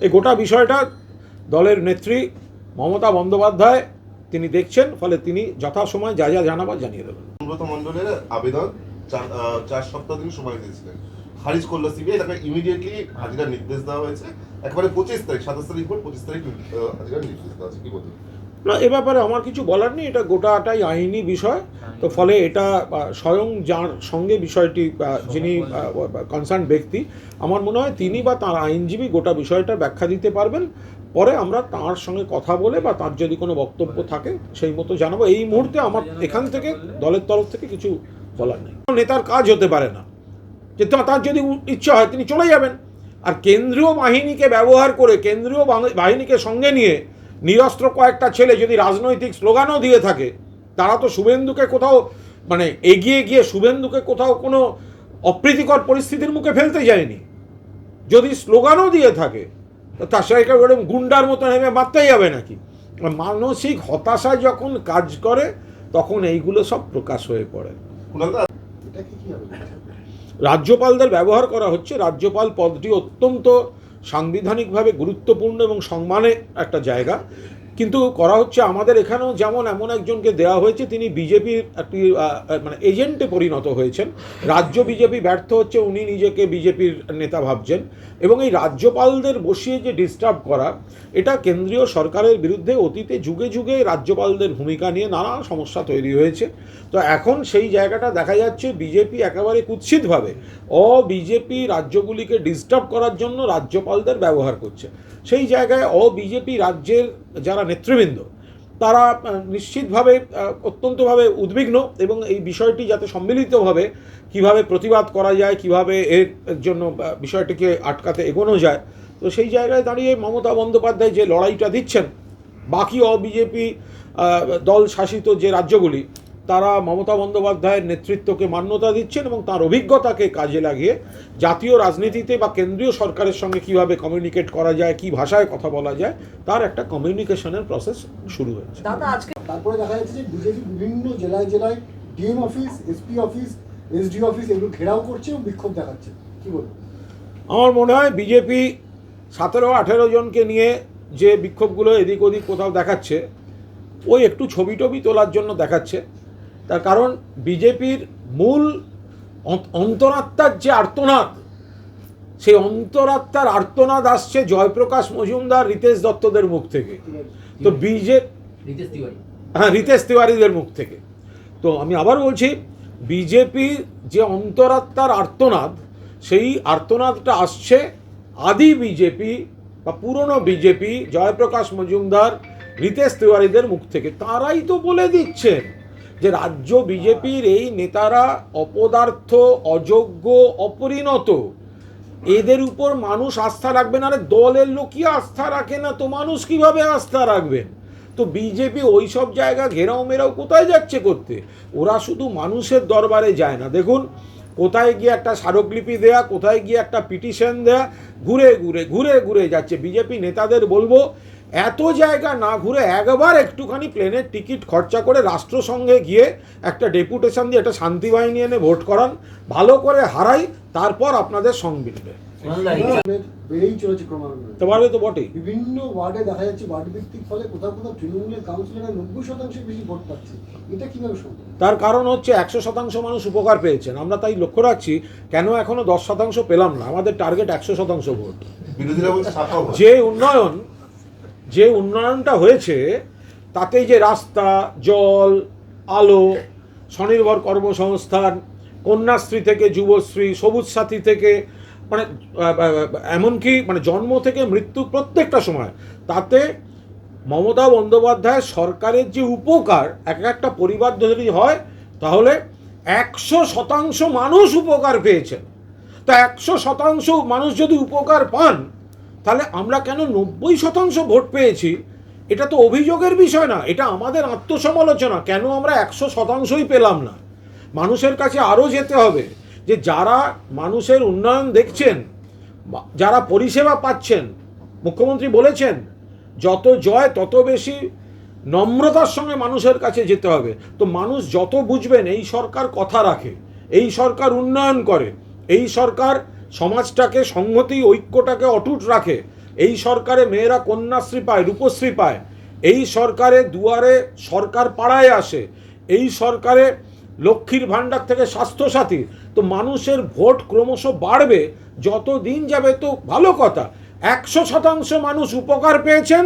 এই গোটা বিষয়টা দলের নেত্রী মমতা বন্দ্যোপাধ্যায় তিনি দেখছেন, ফলে তিনি যথাসময় যা যা জানাবার জানিয়ে দেবেন। সুব্রত মণ্ডলের আবেদন 4 সপ্তাহ দিন সময় দিয়েছিলেন, খারিজ করলো সিবিআই, তাকে ইমিডিয়েটলি হাজিরার নির্দেশ দেওয়া হয়েছে। একবারে 25 তারিখ, 27 তারিখ পর 25 তারিখ হাজিরার নির্দেশ দেওয়া আছে। কি বলবেন? না, এ ব্যাপারে আমার কিছু বলার নেই, এটা গোটাটাই আইনি বিষয়। তো ফলে এটা স্বয়ং যার সঙ্গে বিষয়টি যিনি কনসার্ন ব্যক্তি, আমার মনে হয় তিনি বা তার আইনজীবী গোটা বিষয়টা ব্যাখ্যা দিতে পারবেন। পরে আমরা তার সঙ্গে কথা বলে বা তার যদি কোনো বক্তব্য থাকে সেই মতো জানাবো। এই মুহূর্তে আমার এখান থেকে দলের তরফ থেকে কিছু বলার নেই। নেতার কাজ হতে পারে না যে তার যদি ইচ্ছা হয় তিনি চলে যাবেন, আর কেন্দ্রীয় বাহিনীকে ব্যবহার করে, কেন্দ্রীয় বাহিনীকে সঙ্গে নিয়ে নিরস্ত্র কয়েকটা ছেলে যদি রাজনৈতিক স্লোগানও দিয়ে থাকে, তারা তো শুভেন্দুকে কোথাও মানে এগিয়ে গিয়ে শুভেন্দুকে কোথাও কোনো অপ্রীতিকর পরিস্থিতির মুখে ফেলতে যায়নি। যদি স্লোগানও দিয়ে থাকে তার সাথে গুন্ডার মতো নেমে মারতেই যাবে নাকি? মানসিক হতাশা যখন কাজ করে তখন এইগুলো সব প্রকাশ হয়ে পড়ে। রাজ্যপালদের ব্যবহার করা হচ্ছে। রাজ্যপাল পদটি অত্যন্ত সাংবিধানিকভাবে গুরুত্বপূর্ণ এবং সম্মানের একটা জায়গা, কিন্তু করা হচ্ছে আমাদের এখানেও যেমন এমন একজনকে দেওয়া হয়েছে তিনি বিজেপির একটি মানে এজেন্টে পরিণত হয়েছেন। রাজ্য বিজেপি ব্যর্থ হচ্ছে, উনি নিজেকে বিজেপির নেতা ভাবছেন, এবং এই রাজ্যপালদের বসিয়ে যে ডিস্টার্ব করা, এটা কেন্দ্রীয় সরকারের বিরুদ্ধে অতীতে যুগে যুগে রাজ্যপালদের ভূমিকা নিয়ে নানা সমস্যা তৈরি হয়েছে। তো এখন সেই জায়গাটা দেখা যাচ্ছে বিজেপি একেবারে কুৎসিতভাবে বিজেপি রাজ্যগুলিকে ডিস্টার্ব করার জন্য রাজ্যপালদের ব্যবহার করছে। সেই জায়গায় বিজেপি রাজ্যের যারা নেতৃবৃন্দ তারা নিশ্চিতভাবে অত্যন্তভাবে উদ্বিগ্ন, এবং এই বিষয়টি যাতে সম্মিলিতভাবে কিভাবে প্রতিবাদ করা যায়, কিভাবে এর জন্য বিষয়টিকে আটকাতে এগোনো যায়, তো সেই জায়গায় দাঁড়িয়ে মমতা বন্দ্যোপাধ্যায় যে লড়াইটা দিচ্ছেন, বাকি বিজেপি দল শাসিত যে রাজ্যগুলি তারা মমতা বন্দ্যোপাধ্যায়ের নেতৃত্বকে মান্যতা দিচ্ছেন এবং তার অভিজ্ঞতাকে কাজে লাগিয়ে জাতীয় রাজনীতিতে বা কেন্দ্রীয় সরকারের সঙ্গে কিভাবে কমিউনিকেট করা যায়, কি ভাষায় কথা বলা যায়, তার একটা কমিউনিকেশনের প্রসেস শুরু হয়েছে। তারপরে দেখা যাচ্ছে যে বিজেপি বিভিন্ন জেলায় জেলায় DM office, SP office, SD office এগুলো ঘেরাও করছে এবং বিক্ষোভ দেখাচ্ছে। কি বলবো? আমার মনে হয় বিজেপি 17-18 জনকে নিয়ে যে বিক্ষোভগুলো এদিক ওদিক কোথাও দেখাচ্ছে, ওই একটু ছবি টবি তোলার জন্য দেখাচ্ছে। তার কারণ বিজেপির মূল অন্তরাত্মার যে আর্তনাদ, সেই অন্তরাত্মার আর্তনাদ আসছে জয়প্রকাশ মজুমদার, রিতেশ দত্তদের মুখ থেকে, তো রিতেশ তিওয়ারিদের মুখ থেকে। তো আমি আবার বলছি, বিজেপির যে অন্তরাত্মার আর্তনাদ, সেই আর্তনাদটা আসছে আদি বিজেপি বা পুরনো বিজেপি, জয়প্রকাশ মজুমদার, রিতেশ তিওয়ারিদের মুখ থেকে। তারাই তো বলে দিচ্ছেন যে রাজ্য বিজেপির এই নেতারা অপদার্থ, অযোগ্য, অপরিণত, এদের উপর মানুষ আস্থা রাখবে না। আরে দলের লোকই আস্থা রাখে না, তো মানুষ কিভাবে আস্থা রাখবেন? তো বিজেপি ওই সব জায়গা ঘেরাও মেরাও কোথায় যাচ্ছে করতে? ওরা শুধু মানুষের দরবারে যায় না, দেখুন কোথায় গিয়ে একটা স্মারকলিপি দেয়া, কোথায় গিয়ে একটা পিটিশন দেয়া, ঘুরে ঘুরে ঘুরে ঘুরে যাচ্ছে। বিজেপি নেতাদের বলবো, এত জায়গা না ঘুরে একবার একটুখানি প্লেনের টিকিট খরচা করে রাষ্ট্রসংঘে গিয়ে একটা ডেপুটেশন দিয়ে একটা শান্তি বাহিনী এনে ভোট করান, ভালো করে হারাই, তারপর আপনাদের সং মিলবে। বেড়েই চলেছে ক্রমান্বয়ে, তোমারও তো বটেই। বিভিন্ন ওয়ার্ডে দেখা যাচ্ছে ওয়ার্ড ভিত্তিক, ফলে কোথাও কোথাও তৃণমূলের কাউন্সিলররা 90% বেশি ভোট পাচ্ছে। এটা কিভাবে সম্ভব? তার কারণ হচ্ছে 100% মানুষ উপকার পেয়েছেন। আমরা তাই লক্ষ্য রাখছি, কেন এখনো 10% পেলাম না? আমাদের টার্গেট 100% ভোট। যে উন্নয়নটা হয়েছে তাতেই যে রাস্তা, জল, আলো, স্বনির্ভর কর্মসংস্থান, কন্যাশ্রী থেকে যুবশ্রী, সবুজ সাথী থেকে মানে এমনকি মানে জন্ম থেকে মৃত্যু প্রত্যেকটা সময়, তাতে মমতা বন্দ্যোপাধ্যায় সরকারের যে উপকার এক একটা পরিবার যদি হয়, তাহলে 100% মানুষ উপকার পেয়েছেন। তো 100% মানুষ যদি উপকার পান, তাহলে আমরা কেন 90% ভোট পেয়েছি? এটা তো অভিযোগের বিষয় না, এটা আমাদের আত্মসমালোচনা। কেন আমরা 100%ই পেলাম না? মানুষের কাছে আরও যেতে হবে, যে যারা মানুষের উন্নয়ন দেখছেন, যারা পরিষেবা পাচ্ছেন, মুখ্যমন্ত্রী বলেছেন যত জয় তত বেশি নম্রতার সঙ্গে মানুষের কাছে যেতে হবে। তো মানুষ যত বুঝবেন এই সরকার কথা রাখে, এই সরকার উন্নয়ন করে, এই সরকার সমাজটাকে, সংহতি, ঐক্যটাকে অটুট রাখে, এই সরকারে মেয়েরা কন্যাশ্রী পায়, রূপশ্রী পায়, এই সরকারে দুয়ারে সরকার পাড়ায় আসে, এই সরকারে লক্ষ্মীর ভাণ্ডার থেকে স্বাস্থ্যসাথী। তো মানুষের ভোট ক্রমশ বাড়বে, যত দিন যাবে তো ভালো কথা। 100% মানুষ উপকার পেয়েছেন,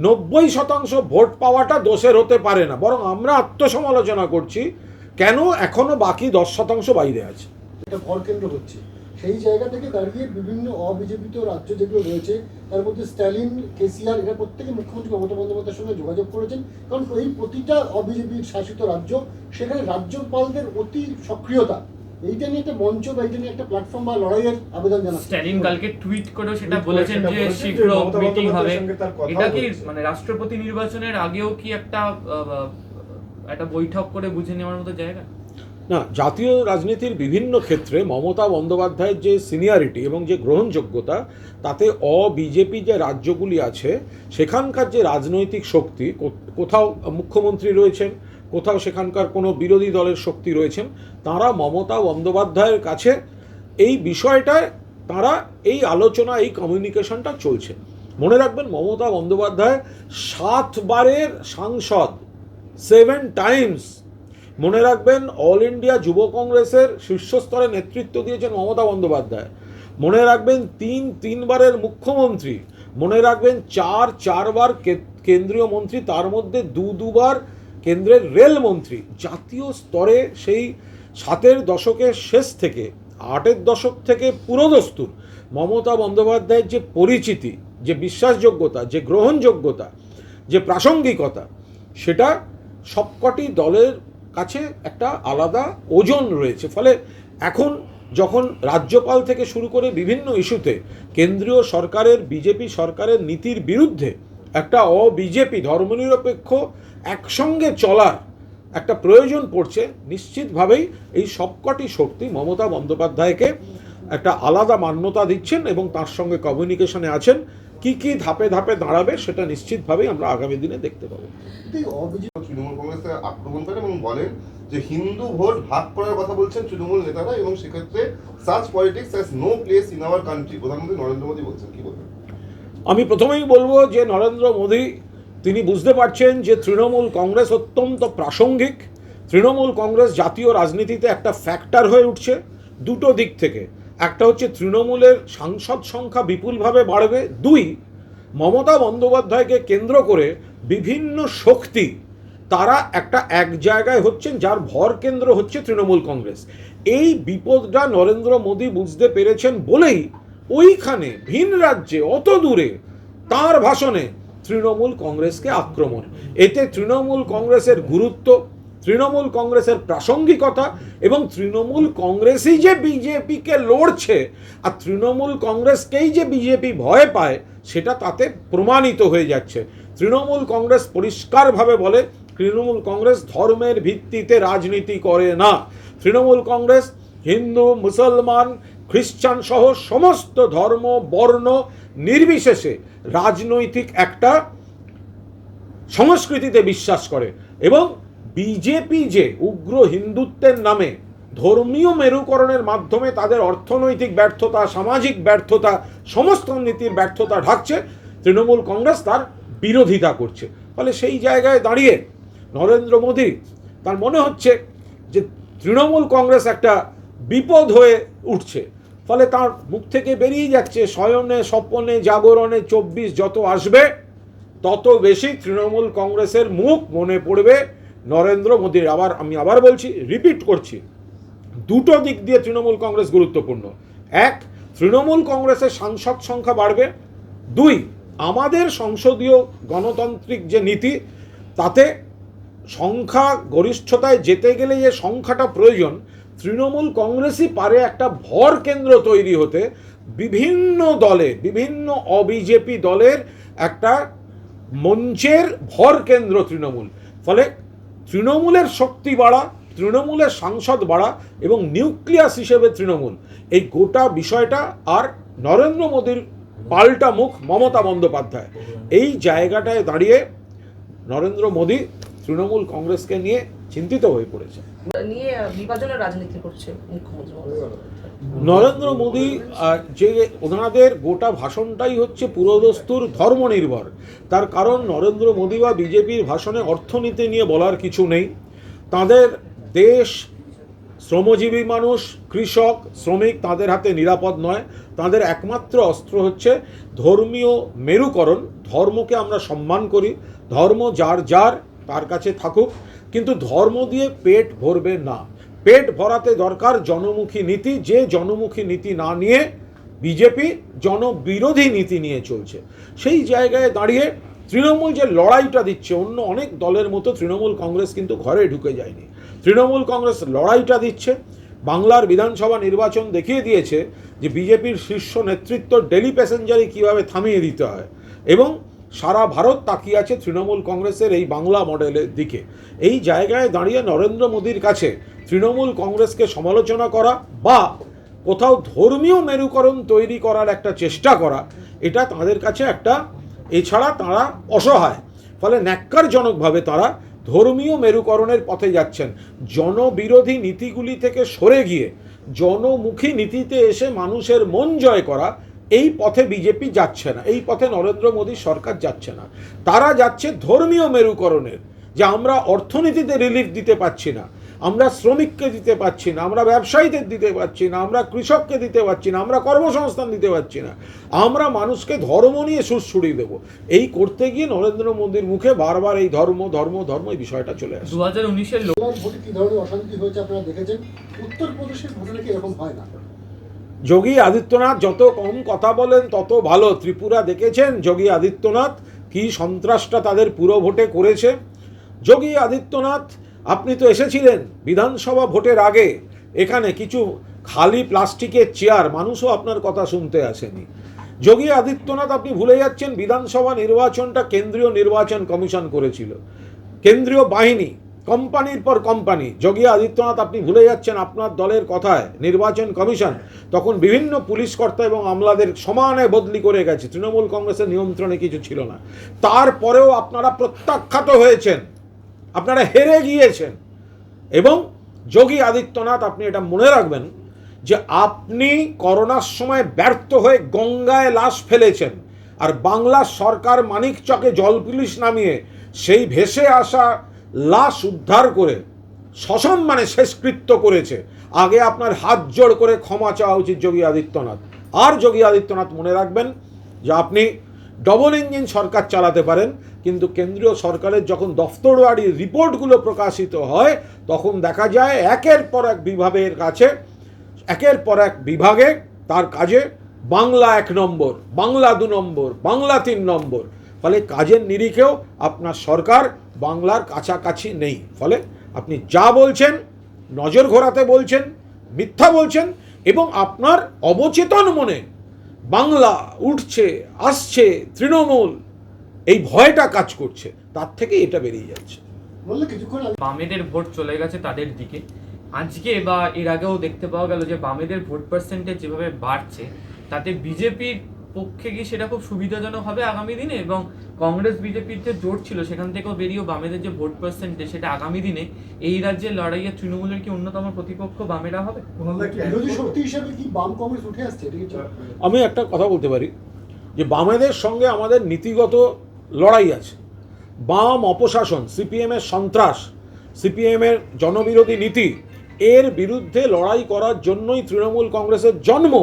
90% ভোট পাওয়াটা দোষের হতে পারে না, বরং আমরা আত্মসমালোচনা করছি কেন এখনো বাকি 10% বাইরে আছে। এটা ভর কেন্দ্র হচ্ছে, সেই জায়গা থেকে দাঁড়িয়ে বিভিন্ন অবিজেপিত রাজ্য যেগুলো রয়েছে তার মধ্যে স্ট্যালিন, কেসিআর, এরা প্রত্যেকে মুখ্যমন্ত্রী মমতা বন্দ্যোপাধ্যায়ের সঙ্গে যোগাযোগ করেছেন, কারণ এই প্রতিটা অবিজেপির শাসিত রাজ্য সেখানে রাজ্যপালদের অতি সক্রিয়তা, এইটা নিয়ে একটা মঞ্চ বা এইটা নিয়ে একটা প্ল্যাটফর্ম বা লড়াইয়ের আবেদন জানাচ্ছে। স্ট্যালিন কালকে টুইট করেও সেটা বলেছেন যে শীঘ্র মিটিং হবে। এটা কি মানে রাষ্ট্রপতি নির্বাচনের আগেও কি একটা বৈঠক করে বুঝে নেওয়ার মতো জায়গা? না, জাতীয় রাজনীতির বিভিন্ন ক্ষেত্রে মমতা বন্দ্যোপাধ্যায়ের যে সিনিয়রিটি এবং যে গ্রহণযোগ্যতা, তাতে বিজেপি যে রাজ্যগুলি আছে সেখানকার যে রাজনৈতিক শক্তি, কোথাও মুখ্যমন্ত্রী রয়েছেন, কোথাও সেখানকার কোনো বিরোধী দলের শক্তি রয়েছেন, তারা মমতা বন্দ্যোপাধ্যায়ের কাছে এই বিষয়টায় তারা এই আলোচনা, এই কমিউনিকেশনটা চলছে। মনে রাখবেন, মমতা বন্দ্যোপাধ্যায় 7 বারের সাংসদ, 7 টাইমস। মনে রাখবেন, অল ইন্ডিয়া যুব কংগ্রেসের শীর্ষস্তরে নেতৃত্ব দিয়েছেন মমতা বন্দ্যোপাধ্যায়। মনে রাখবেন, 3 বারের মুখ্যমন্ত্রী। মনে রাখবেন, 4 বার কেন্দ্রীয় মন্ত্রী, তার মধ্যে 2 বার কেন্দ্রের রেলমন্ত্রী। জাতীয় স্তরে সেই 7-এর দশকের শেষ থেকে 8-এর দশক থেকে পুরোদস্তুর মমতা বন্দ্যোপাধ্যায়ের যে পরিচিতি, যে বিশ্বাসযোগ্যতা, যে গ্রহণযোগ্যতা, যে প্রাসঙ্গিকতা, সেটা সবকটি দলের কাছে একটা আলাদা ওজন রয়েছে। ফলে এখন যখন রাজ্যপাল থেকে শুরু করে বিভিন্ন ইস্যুতে কেন্দ্রীয় সরকারের, বিজেপি সরকারের নীতির বিরুদ্ধে একটা বিজেপি ধর্মনিরপেক্ষ একসঙ্গে চলার একটা প্রয়োজন পড়ছে, নিশ্চিতভাবেই এই সবকটি শক্তি মমতা বন্দ্যোপাধ্যায়কে একটা আলাদা মান্যতা দিচ্ছেন এবং তার সঙ্গে কমিউনিকেশনে আছেন। কি ধাপে ধাপে দাঁড়াবে সেটা নিশ্চিতভাবেই আমরা আগামী দিনে দেখতে পাবো। তৃণমূল কংগ্রেসকে আক্রমণ করেন এবং বলেন যে হিন্দু ভোট ভাগ করার কথা বলছেন তৃণমূল নেতারা, এবং সেক্ষেত্রে such politics has no place in our country. প্রধানমন্ত্রী নরেন্দ্র মোদী বলছেন, কি বলবেন? আমি প্রথমেই বলবো যে নরেন্দ্র মোদী তিনি বুঝতে পারছেন যে তৃণমূল কংগ্রেস অত্যন্ত প্রাসঙ্গিক। তৃণমূল কংগ্রেস জাতীয় রাজনীতিতে একটা ফ্যাক্টর হয়ে উঠছে দুটো দিক থেকে। একটা হচ্ছে তৃণমূলের সাংসদ সংখ্যা বিপুলভাবে বাড়বে, 2 মমতা বন্দ্যোপাধ্যায়কে কেন্দ্র করে বিভিন্ন শক্তি তারা এক জায়গায় হচ্ছেন, যার ভর কেন্দ্র হচ্ছে তৃণমূল কংগ্রেস। এই বিপদটা নরেন্দ্র মোদী বুঝতে পেরেছেন বলেই ওইখানে ভিন রাজ্যে অত দূরে তার ভাষণে তৃণমূল কংগ্রেসকে আক্রমণ। এতে তৃণমূল কংগ্রেসের গুরুত্ব, তৃণমূল কংগ্রেসের প্রাসঙ্গিকতা এবং তৃণমূল কংগ্রেসই যে বিজেপিকে লড়ছে আর তৃণমূল কংগ্রেসকেই যে বিজেপি ভয় পায় সেটা তাতে প্রমাণিত হয়ে যাচ্ছে। তৃণমূল কংগ্রেস পরিষ্কারভাবে বলে, তৃণমূল কংগ্রেস ধর্মের ভিত্তিতে রাজনীতি করে না। তৃণমূল কংগ্রেস হিন্দু, মুসলমান, খ্রিস্টান সহ সমস্ত ধর্ম, বর্ণ নির্বিশেষে রাজনৈতিক একটা সংস্কৃতিতে বিশ্বাস করে। এবং বিজেপি যে উগ্র হিন্দুত্বের নামে ধর্মীয় মেরুকরণের মাধ্যমে তাদের অর্থনৈতিক ব্যর্থতা, সামাজিক ব্যর্থতা, সমস্ত নীতির ব্যর্থতা ঢাকছে, তৃণমূল কংগ্রেস তার বিরোধিতা করছে। ফলে সেই জায়গায় দাঁড়িয়ে নরেন্দ্র মোদী তার মনে হচ্ছে যে তৃণমূল কংগ্রেস একটা বিপদ হয়ে উঠছে। ফলে তার মুখ থেকে বেরিয়ে যাচ্ছে, শয়নে স্বপনে জাগরণে 24 যত আসবে তত বেশি তৃণমূল কংগ্রেসের মুখ মনে পড়বে নরেন্দ্র মোদীর। আমি আবার বলছি, রিপিট করছি, দুটো দিক দিয়ে তৃণমূল কংগ্রেস গুরুত্বপূর্ণ। 1, তৃণমূল কংগ্রেসের সাংসদ সংখ্যা বাড়বে। 2, আমাদের সংসদীয় গণতান্ত্রিক যে নীতি, তাতে সংখ্যা গরিষ্ঠতায় যেতে গেলে যে সংখ্যাটা প্রয়োজন, তৃণমূল কংগ্রেসই পারে একটা ভর কেন্দ্র তৈরি হতে, বিভিন্ন দলে, বিভিন্ন অবিজেপি দলের একটা মঞ্চের ভর কেন্দ্র তৃণমূল। ফলে তৃণমূলের শক্তি বাড়া, তৃণমূলের সাংসদ বাড়া এবং নিউক্লিয়াস হিসেবে তৃণমূল, এই গোটা বিষয়টা আর নরেন্দ্র মোদীর পাল্টা মুখ মমতা বন্দ্যোপাধ্যায়, এই জায়গাটায় দাঁড়িয়ে নরেন্দ্র মোদী তৃণমূল কংগ্রেসকে নিয়ে চিন্তিত হয়ে পড়েছে। নিয়ে বিভাজনের রাজনীতি করছে মুখ্যমন্ত্রী। নরেন্দ্র মোদী যে ওনাদের গোটা ভাষণটাই হচ্ছে পুরোদস্তুর ধর্মনির্ভর। তার কারণ নরেন্দ্র মোদী বা বিজেপির ভাষণে অর্থনীতি নিয়ে বলার কিছু নেই। তাদের দেশ, শ্রমজীবী মানুষ, কৃষক, শ্রমিক তাদের হাতে নিরাপদ নয়। তাদের একমাত্র অস্ত্র হচ্ছে ধর্মীয় মেরুকরণ। ধর্মকে আমরা সম্মান করি, ধর্ম যার যার তার কাছে থাকুক, কিন্তু ধর্ম দিয়ে পেট ভরবে না। পেট ভরাতে দরকার জনমুখী নীতি। যে জনমুখী নীতি না নিয়ে বিজেপি জনবিরোধী নীতি নিয়ে চলছে, সেই জায়গায় দাঁড়িয়ে তৃণমূল যে লড়াইটা দিচ্ছে, অন্য অনেক দলের মতো তৃণমূল কংগ্রেস কিন্তু ঘরে ঢুকে যায়নি। তৃণমূল কংগ্রেস লড়াইটা দিচ্ছে। বাংলার বিধানসভা নির্বাচন দেখিয়ে দিয়েছে যে বিজেপির শীর্ষ নেতৃত্ব ডেলি প্যাসেঞ্জারই কীভাবে থামিয়ে দিতে হয়, এবং সারা ভারত তাকিয়ে আছে তৃণমূল কংগ্রেসের এই বাংলা মডেলের দিকে। এই জায়গায় দাঁড়িয়ে নরেন্দ্র মোদীর কাছে তৃণমূল কংগ্রেসকে সমালোচনা করা বা কোথাও ধর্মীয় মেরুকরণ তৈরি করার একটা চেষ্টা করা, এটা তাদের কাছে একটা, এছাড়া তারা অসহায়। ফলে ন্যাক্কারজনকভাবে তারা ধর্মীয় মেরুকরণের পথে যাচ্ছেন। জনবিরোধী নীতিগুলি থেকে সরে গিয়ে জনমুখী নীতিতে এসে মানুষের মন জয় করা, এই পথে বিজেপি যাচ্ছে না, এই পথে নরেন্দ্র মোদী সরকার যাচ্ছে না। তারা যাচ্ছে ধর্মীয় মেরুকরণের, যে আমরা অর্থনীতিতে রিলিফ দিতে পারছি না, আমরা শ্রমিককে দিতে পারছি না, আমরা ব্যবসায়ীদের দিতে পারছি না, আমরা কৃষককে দিতে পারছি না, আমরা কর্মসংস্থান দিতে পারছি না, আমরা মানুষকে ধর্ম নিয়ে সুড়সুড়ি দেবো। এই করতে গিয়ে নরেন্দ্র মোদীর মুখে বারবার এই ধর্ম ধর্ম ধর্ম এই বিষয়টা চলে আসে। 2019-এর ভোটে কি ধরনের অশান্তি হয়েছে আপনারা দেখেছেন। উত্তরপ্রদেশের ভোটে নাকি এরকম হয় না। যোগী আদিত্যনাথ যত কম কথা বলেন তত ভালো। ত্রিপুরা দেখেছেন যোগী আদিত্যনাথ কি সন্ত্রাসটা তাদের পুরো ভোটে করেছে। যোগী আদিত্যনাথ, আপনি তো এসেছিলেন বিধানসভা ভোটের আগে, এখানে কিছু খালি প্লাস্টিকের চেয়ার, মানুষও আপনার কথা শুনতে আসেনি। যোগী আদিত্যনাথ, আপনি ভুলে যাচ্ছেন বিধানসভা নির্বাচনটা কেন্দ্রীয় নির্বাচন কমিশন করেছিল, কেন্দ্রীয় বাহিনী, কোম্পানির পর কোম্পানি। যোগী আদিত্যনাথ, আপনি ভুলে যাচ্ছেন আপনার দলের কথায় নির্বাচন কমিশন তখন বিভিন্ন পুলিশ কর্তা এবং আমলাদের সমানে বদলি করে গেছে, তৃণমূল কংগ্রেসের নিয়ন্ত্রণে কিছু ছিল না। তারপরেও আপনারা প্রত্যাখ্যাত হয়েছেন, আপনারা হেরে গিয়েছেন। এবং যোগী আদিত্যনাথ, আপনি এটা মনে রাখবেন যে আপনি করোনার সময় ব্যর্থ হয়ে গঙ্গায় লাশ ফেলেছেন, আর বাংলা সরকার মানিকচকে জল পুলিশ নামিয়ে সেই ভেসে আসা লাশ উদ্ধার করে সসম্মানে শেষকৃত্য করেছে। আগে আপনার হাত জোড় করে ক্ষমা চাওয়া উচিত যোগী আদিত্যনাথ। আর যোগী আদিত্যনাথ মনে রাখবেন যে আপনি ডবল ইঞ্জিন সরকার চালাতে পারেন, কিন্তু কেন্দ্রীয় সরকারের যখন দফতরওয়ারি রিপোর্টগুলো প্রকাশিত হয় তখন দেখা যায় একের পর এক বিভাগের কাছে, একের পর এক বিভাগে তার কাজে বাংলা 1 নম্বর, বাংলা 2 নম্বর, বাংলা 3 নম্বর। ফলে কাজের নিরিখেও আপনার সরকার বাংলার কাছাকাছি নেই। ফলে আপনি যা বলছেন নজর ঘোরাতে বলছেন, মিথ্যা বলছেন, এবং আপনার অবচেতন মনে বাংলা উঠছে আসছে, তৃণমূল এই ভয়টা কাজ করছে, তার থেকে এটা বেরিয়ে যাচ্ছে। বললে কিছুক্ষণ আগে বামেদের ভোট চলে গেছে তাদের দিকে। আজকে বা এর আগেও দেখতে পাওয়া গেল যে বামেদের ভোট পার্সেন্টেজ যেভাবে বাড়ছে, তাতে বিজেপির পক্ষে কি সেটা খুব সুবিধাজনক হবে আগামী দিনে, এবং কংগ্রেস বিজেপির যে জোট ছিল সেখান থেকেও বেরিয়েও বামেদের যে ভোট পার্সেন্টেজ, সেটা আগামী দিনে এই রাজ্যের লড়াইয়ে তৃণমূলের কি অন্যতম প্রতিপক্ষ বামেরা হবে? বিরোধী শক্তি হিসেবে কি বাম কংগ্রেস উঠে আসছে? এটা কি আমি একটা কথা বলতে পারি যে বামেদের সঙ্গে আমাদের নীতিগত লড়াই আছে। বাম অপশাসন, সিপিএমের সন্ত্রাস, সিপিএমের জনবিরোধী নীতি, এর বিরুদ্ধে লড়াই করার জন্যই তৃণমূল কংগ্রেসের জন্ম।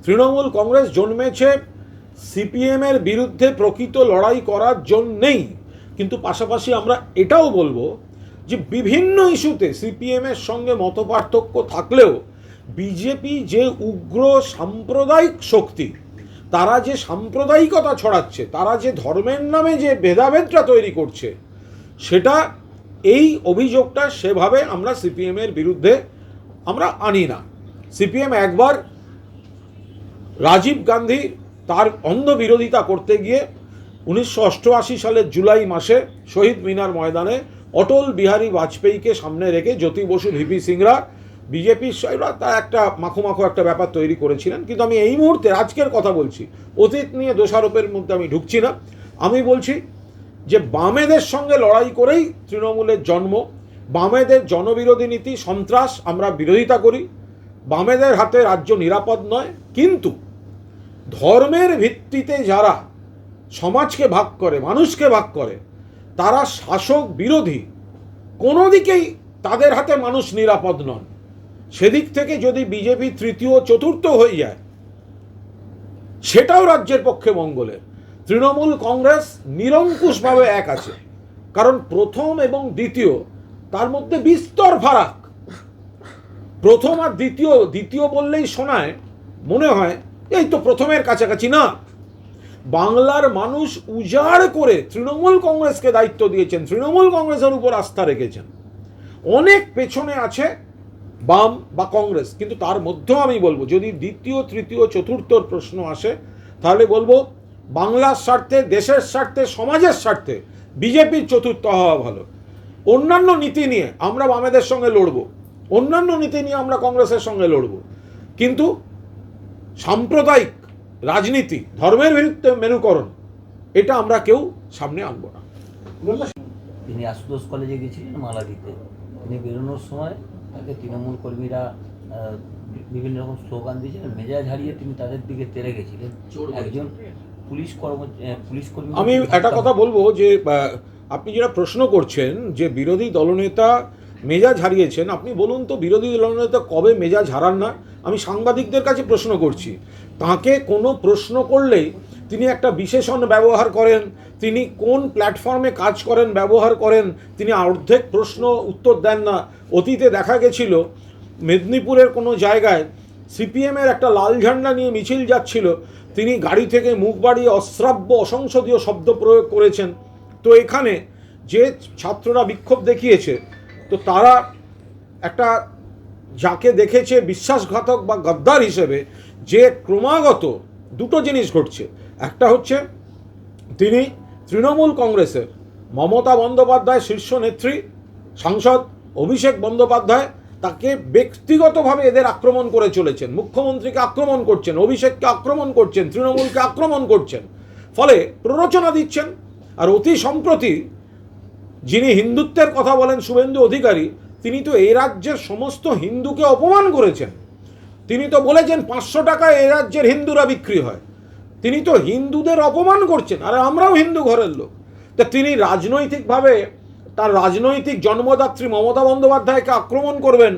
তৃণমূল কংগ্রেস জন্মেছে সিপিএমের বিরুদ্ধে প্রকৃত লড়াই করার জন্যেই। কিন্তু পাশাপাশি আমরা এটাও বলবো যে বিভিন্ন ইস্যুতে সিপিএমের সঙ্গে মতপার্থক্য থাকলেও বিজেপি যে উগ্র সাম্প্রদায়িক শক্তি, তারা যে সাম্প্রদায়িকতা ছড়াচ্ছে, তারা যে ধর্মের নামে যে ভেদাভেদটা তৈরি করছে, সেটা, এই অভিযোগটা সেভাবে আমরা সিপিএমের বিরুদ্ধে আমরা আনি না। সিপিএম একবার রাজীব গান্ধী তার অন্ধ বিরোধিতা করতে গিয়ে 1988 সালের জুলাই মাসে শহীদ মিনার ময়দানে অটল বিহারী বাজপেয়ীকে সামনে রেখে জ্যোতি বসু, ভিপি সিংরা, বিজেপির তার একটা মাখো একটা ব্যাপার তৈরি করেছিলেন। কিন্তু আমি এই মুহূর্তে আজকের কথা বলছি, অতীত নিয়ে দোষারোপের মধ্যে আমি ঢুকছি না। আমি বলছি যে বামেদের সঙ্গে লড়াই করেই তৃণমূলের জন্ম। বামেদের জনবিরোধী নীতি, সন্ত্রাস আমরা বিরোধিতা করি। বামেদের হাতে রাজ্য নিরাপদ নয়, কিন্তু ধর্মের ভিত্তিতে যারা সমাজকে ভাগ করে, মানুষকে ভাগ করে, তারা শাসক বিরোধী, কোনো দিকেই তাদের হাতে মানুষ নিরাপদ নন। সেদিক থেকে যদি বিজেপি তৃতীয় চতুর্থ হয়ে যায়, সেটাও রাজ্যের পক্ষে মঙ্গলের। তৃণমূল কংগ্রেস নিরঙ্কুশভাবে এক আছে, কারণ প্রথম এবং দ্বিতীয় তার মধ্যে বিস্তর ফারাক। প্রথম আর দ্বিতীয় বললেই শোনায়, মনে হয় এই তো প্রথমের কাছাকাছি। না, বাংলার মানুষ উজাড় করে তৃণমূল কংগ্রেসকে দায়িত্ব দিয়েছেন, তৃণমূল কংগ্রেসের উপর আস্থা রেখেছেন। অনেক পেছনে আছে বাম বা কংগ্রেস, কিন্তু তার মধ্যেও আমি বলবো, যদি দ্বিতীয় তৃতীয় চতুর্থর প্রশ্ন আসে, তাহলে বলবো বাংলার স্বার্থে, দেশের স্বার্থে, সমাজের স্বার্থে বিজেপির চতুর্থ হওয়া ভালো। অন্যান্য নীতি নিয়ে আমরা বামেদের সঙ্গে লড়ব, অন্যান্য নীতি নিয়ে আমরা কংগ্রেসের সঙ্গে লড়ব, কিন্তু সাম্প্রদায়িক রাজনীতি, ধর্মের বিরুদ্ধে মেরুকরণ, এটা আমরা কেউ সামনে আনবো না। তিনি আশুতোষ কলেজে গেছিলেন মালা দিতে। তিনি বেরোনোর সময় তাকে তৃণমূল কর্মীরা বিভিন্ন রকম স্লোগান দিয়েছিলেন, মেজাজ হারিয়ে তিনি তাদের দিকে তেড়ে গেছিলেন। একজন পুলিশ কর্মী। আমি একটা কথা বলবো যে আপনি যেটা প্রশ্ন করছেন যে বিরোধী দলনেতা মেজাজ হারিয়েছেন, আপনি বলুন তো বিরোধী দলনেতা কবে মেজাজ হারান না? আমি সাংবাদিকদের কাছে প্রশ্ন করছি, তাকে কোনো প্রশ্ন করলেই তিনি একটা বিশেষণ ব্যবহার করেন, তিনি কোন প্ল্যাটফর্মে কাজ করেন ব্যবহার করেন, তিনি অর্ধেক প্রশ্ন উত্তর দেন না। অতীতে দেখা গেছিল মেদিনীপুরের কোনো জায়গায় সিপিএমের একটা লাল ঝান্ডা নিয়ে মিছিল যাচ্ছিল, তিনি গাড়ি থেকে মুখ বাড়িয়ে অশ্রাব্য অসংসদীয় শব্দ প্রয়োগ করেছেন। তো এখানে যে ছাত্ররা বিক্ষোভ দেখিয়েছে, তো তারা একটা যাকে দেখেছে বিশ্বাসঘাতক বা গদ্দার হিসেবে, যে ক্রমাগত দুটো জিনিস ঘটছে। একটা হচ্ছে তিনি তৃণমূল কংগ্রেসের মমতা বন্দ্যোপাধ্যায় শীর্ষ নেত্রী সাংসদ অভিষেক বন্দ্যোপাধ্যায়, তাকে ব্যক্তিগতভাবে এদের আক্রমণ করে চলেছেন, মুখ্যমন্ত্রীকে আক্রমণ করছেন, অভিষেককে আক্রমণ করছেন, তৃণমূলকে আক্রমণ করছেন, ফলে প্ররোচনা দিচ্ছেন। আর অতি সম্প্রতি যিনি হিন্দুত্বের কথা বলেন শুভেন্দু অধিকারী, তিনি তো এই রাজ্যের সমস্ত হিন্দুকে অপমান করেছেন। তিনি তো বলেছেন 500 টাকায় এই রাজ্যের হিন্দুরা বিক্রি হয়। তিনি তো হিন্দুদের অপমান করছেন, আর আমরাও হিন্দু ঘরের লোক। তা তিনি রাজনৈতিকভাবে তার রাজনৈতিক জন্মদাত্রী মমতা বন্দ্যোপাধ্যায়কে আক্রমণ করবেন,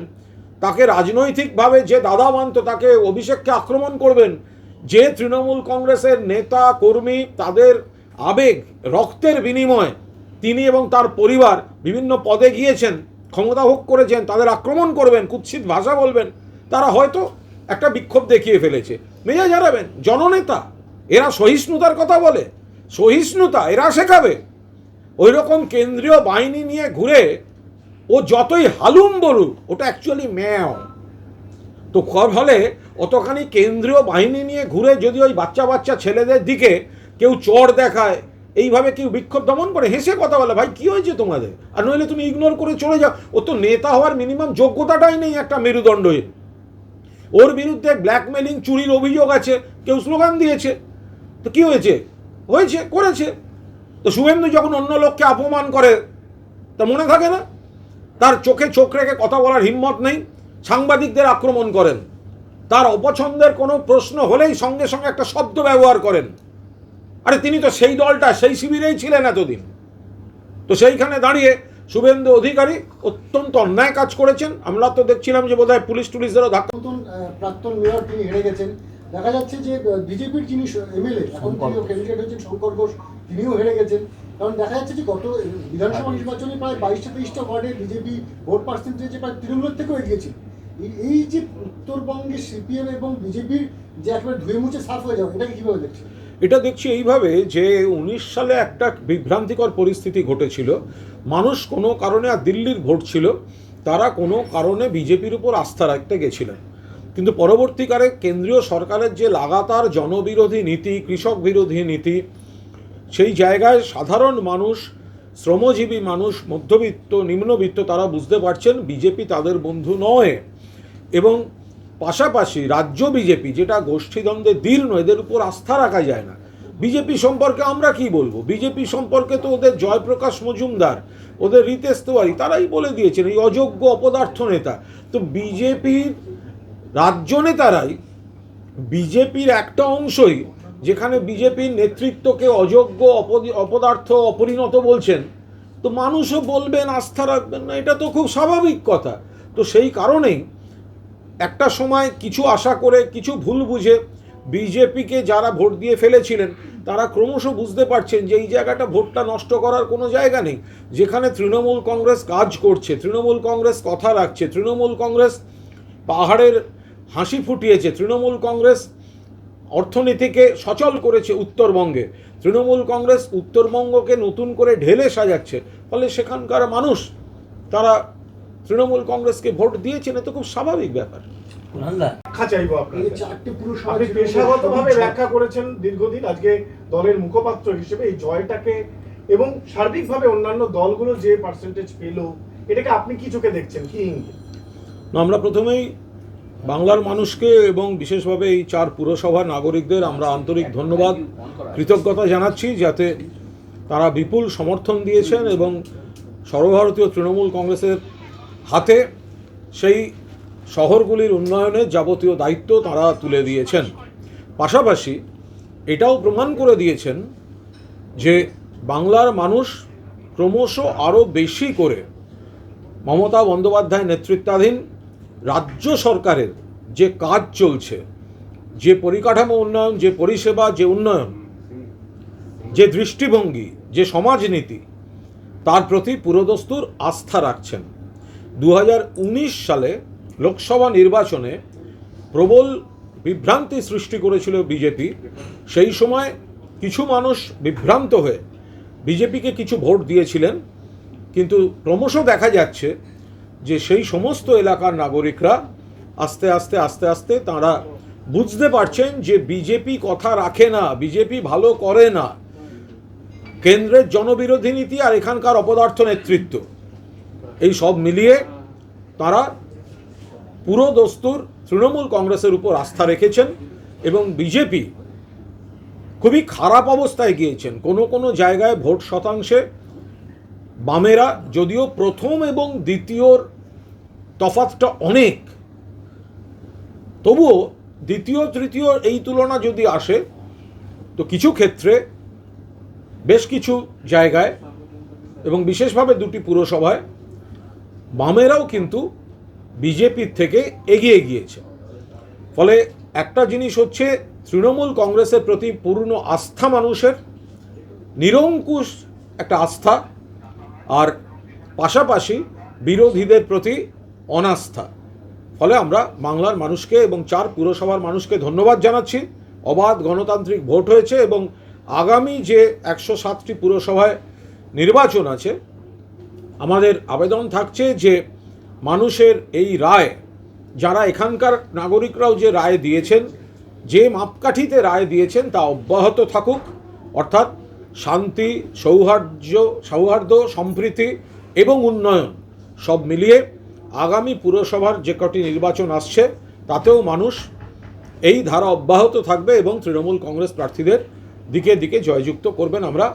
তাকে রাজনৈতিকভাবে যে দাদা মানত তাকে অভিষেককে আক্রমণ করবেন, যে তৃণমূল কংগ্রেসের নেতা কর্মী তাদের আবেগ রক্তের বিনিময়ে তিনি এবং তার পরিবার বিভিন্ন পদে গিয়েছেন, ক্ষমতা ভোগ করেছেন, তাদের আক্রমণ করবেন, কুৎসিত ভাষা বলবেন, তারা হয়তো একটা বিক্ষোভ দেখিয়ে ফেলেছে, মেজাজ হারাবেন। জননেতা এরা সহিষ্ণুতার কথা বলে, সহিষ্ণুতা এরা শেখাবে? ওই রকম কেন্দ্রীয় বাহিনী নিয়ে ঘুরে ও যতই হালুম বলুক, ওটা অ্যাকচুয়ালি ম্যাও। তো ফলে অতখানি কেন্দ্রীয় বাহিনী নিয়ে ঘুরে যদি ওই বাচ্চা বাচ্চা ছেলেদের দিকে কেউ চড় দেখায়, এইভাবে কেউ বিক্ষোভ দমন করে, হেসে কথা বলে, ভাই কী হয়েছে তোমাদের, আর নইলে তুমি ইগনোর করে চলে যাও। ও তো নেতা হওয়ার মিনিমাম যোগ্যতাটাই নেই একটা মেরুদণ্ডহীন। ওর বিরুদ্ধে ব্ল্যাকমেলিং চুরির অভিযোগ আছে, কেউ স্লোগান দিয়েছে, তো কী হয়েছে? হয়েছে, করেছে। তো শুভেন্দু যখন অন্য লোককে অপমান করে, তা মনে থাকে না? তার চোখে চোখ রেখে কথা বলার হিম্মত নেই, সাংবাদিকদের আক্রমণ করেন, তার অপছন্দের কোনো প্রশ্ন হলেই সঙ্গে সঙ্গে একটা শব্দ ব্যবহার করেন। আরে তিনি তো সেই দলটা, সেই শিবিরেই ছিলেন এতদিন। তো সেইখানে দাঁড়িয়ে শুভেন্দু অধিকারী অত্যন্ত অন্যায় কাজ করেছেন। আমরা তো দেখছিলাম যে বোধহয় পুলিশ টুলিশদেরও ধাক্কা। প্রাক্তন মেয়র তিনি হেরে গেছেন। দেখা যাচ্ছে যে বিজেপির যিনি এমএলএ এখন ক্যান্ডিডেট হচ্ছেন শঙ্কর ঘোষ, তিনিও হেরে গেছেন। কারণ দেখা যাচ্ছে যে গত বিধানসভা নির্বাচনে প্রায় 22-23টা ওয়ার্ডে বিজেপি ভোট পার্সেন্টেজে প্রায় তৃণমূলের থেকেও এগিয়েছিল। এই যে উত্তরবঙ্গে সিপিএম এবং বিজেপির যে একেবারে ধুয়ে মুছে সাফ হয়ে যাবে, এটাকে কীভাবে দেখছেন? এটা দেখছি এইভাবে যে 19 সালে একটা বিভ্রান্তিকর পরিস্থিতি ঘটেছিল। মানুষ কোনো কারণে, আর দিল্লির ভোট ছিল, তারা কোনো কারণে বিজেপির উপর আস্থা রাখতে গেছিলেন। কিন্তু পরবর্তীকালে কেন্দ্রীয় সরকারের যে লাগাতার জনবিরোধী নীতি, কৃষক বিরোধী নীতি, সেই জায়গায় সাধারণ মানুষ, শ্রমজীবী মানুষ, মধ্যবিত্ত, নিম্নবিত্ত, তারা বুঝতে পারছেন বিজেপি তাদের বন্ধু নয়। এবং পাশাপাশি রাজ্য বিজেপি, যেটা গোষ্ঠীদ্বন্দ্বে দীর্ণ, এদের উপর আস্থা রাখা যায় না। বিজেপি সম্পর্কে আমরা কি বলবো? বিজেপি সম্পর্কে তো ওদের জয়প্রকাশ মজুমদার, ওদের রিতেশ তিওয়ারি, তারাই বলে দিয়েছেন এই অযোগ্য অপদার্থ নেতা। তো বিজেপির রাজ্য নেতারাই বিজেপির একটা অংশই যেখানে বিজেপির নেতৃত্বকে অযোগ্য, অপদার্থ, অপরিণত বলছেন, তো মানুষও বলবেন, আস্থা রাখবেন না, এটা তো খুব স্বাভাবিক কথা। তো সেই কারণেই একটা সময় কিছু আশা করে, কিছু ভুল বুঝে বিজেপিকে যারা ভোট দিয়ে ফেলেছিলেন তারা ক্রমশ বুঝতে পারছেন যে এই জায়গাটা ভোটটা নষ্ট করার কোনো জায়গা নেই। যেখানে তৃণমূল কংগ্রেস কাজ করছে, তৃণমূল কংগ্রেস কথা রাখছে, তৃণমূল কংগ্রেস পাহাড়ের হাসি ফুটিয়েছে, তৃণমূল কংগ্রেস অর্থনীতিকে সচল করেছে উত্তরবঙ্গে, তৃণমূল কংগ্রেস উত্তরবঙ্গকে নতুন করে ঢেলে সাজাচ্ছে, ফলে সেখানকার মানুষ তারা তৃণমূল কংগ্রেসকে ভোট দিয়েছেন। এটা খুব স্বাভাবিক ব্যাপার। কুনালদা, ব্যাখ্যা চাইবো আপনার এই কাছে। চারটি পুরসভা আপনি ছিল, পেশাগতভাবে সবই ব্যাখ্যা করেছেন দীর্ঘদিন, আজকে দলের মুখপাত্র হিসেবে এই জয়টাকে এবং সার্বিকভাবে অন্যান্য দলগুলো যে পার্সেন্টেজ পেল, এটাকে আপনি কি চোখে দেখছেন, কি ইঙ্গিত? আমরা প্রথমেই বাংলার মানুষকে এবং বিশেষভাবে এই 4 পুরসভার নাগরিকদের আমরা আন্তরিক ধন্যবাদ, কৃতজ্ঞতা জানাচ্ছি, যাতে তারা বিপুল সমর্থন দিয়েছেন এবং সর্বভারতীয় তৃণমূল কংগ্রেসের হাতে সেই শহরগুলির উন্নয়নের যাবতীয় দায়িত্ব তারা তুলে দিয়েছেন। পাশাপাশি এটাও প্রমাণ করে দিয়েছেন যে বাংলার মানুষ ক্রমশ আরও বেশি করে মমতা বন্দ্যোপাধ্যায় নেতৃত্বাধীন রাজ্য সরকারের যে কাজ চলছে, যে পরিকাঠামো উন্নয়ন, যে পরিষেবা, যে উন্নয়ন, যে দৃষ্টিভঙ্গি, যে সমাজনীতি, তার প্রতি পুরোদস্তুর আস্থা রাখছেন। 2019 সালে লোকসভা নির্বাচনে প্রবল বিভ্রান্তি সৃষ্টি করেছিল বিজেপি। সেই সময় কিছু মানুষ বিভ্রান্ত হয়ে বিজেপিকে কিছু ভোট দিয়েছিলেন, কিন্তু ক্রমশ দেখা যাচ্ছে যে সেই সমস্ত এলাকার নাগরিকরা আস্তে আস্তে আস্তে আস্তে তারা বুঝতে পারছেন যে বিজেপি কথা রাখে না, বিজেপি ভালো করে না। কেন্দ্রের জনবিরোধী নীতি আর এখানকার অপদার্থ নেতৃত্ব, এই সব মিলিয়ে তারা পুরো দস্তুর তৃণমূল কংগ্রেসের উপর আস্থা রেখেছেন এবং বিজেপি খুবই খারাপ অবস্থায় গিয়েছেন। কোনো কোনো জায়গায় ভোট শতাংশে বামেরা, যদিও প্রথম এবং দ্বিতীয়র তফাৎটা অনেক, তবুও দ্বিতীয় তৃতীয় এই তুলনা যদি আসে তো কিছু ক্ষেত্রে বেশ কিছু জায়গায় এবং বিশেষভাবে 2টি পুরসভায় বামেরাও কিন্তু বিজেপির থেকে এগিয়ে গিয়েছে। ফলে একটা জিনিস হচ্ছে তৃণমূল কংগ্রেসের প্রতি পূর্ণ আস্থা মানুষের, নিরঙ্কুশ একটা আস্থা, আর পাশাপাশি বিরোধীদের প্রতি অনাস্থা। ফলে আমরা বাংলার মানুষকে এবং 4 পুরসভার মানুষকে ধন্যবাদ জানাচ্ছি। অবাধ গণতান্ত্রিক ভোট হয়েছে এবং আগামী যে 107টি পুরসভায় নির্বাচন আছে, আমাদের আবেদন থাকছে যে মানুষের এই রায়, যারা এখানকার নাগরিকরাও যে রায় দিয়েছেন, যে মাপকাঠিতে রায় দিয়েছেন তা অব্যাহত থাকুক, অর্থাৎ শান্তি, সৌহার্দ্য, সম্প্রীতি এবং উন্নয়ন সব মিলিয়ে আগামী পুরসভার যে কটি নির্বাচন আসছে তাতেও মানুষ এই ধারা অব্যাহত থাকবে এবং তৃণমূল কংগ্রেস প্রার্থীদের দিকে দিকে জয়যুক্ত করবেন। আমরা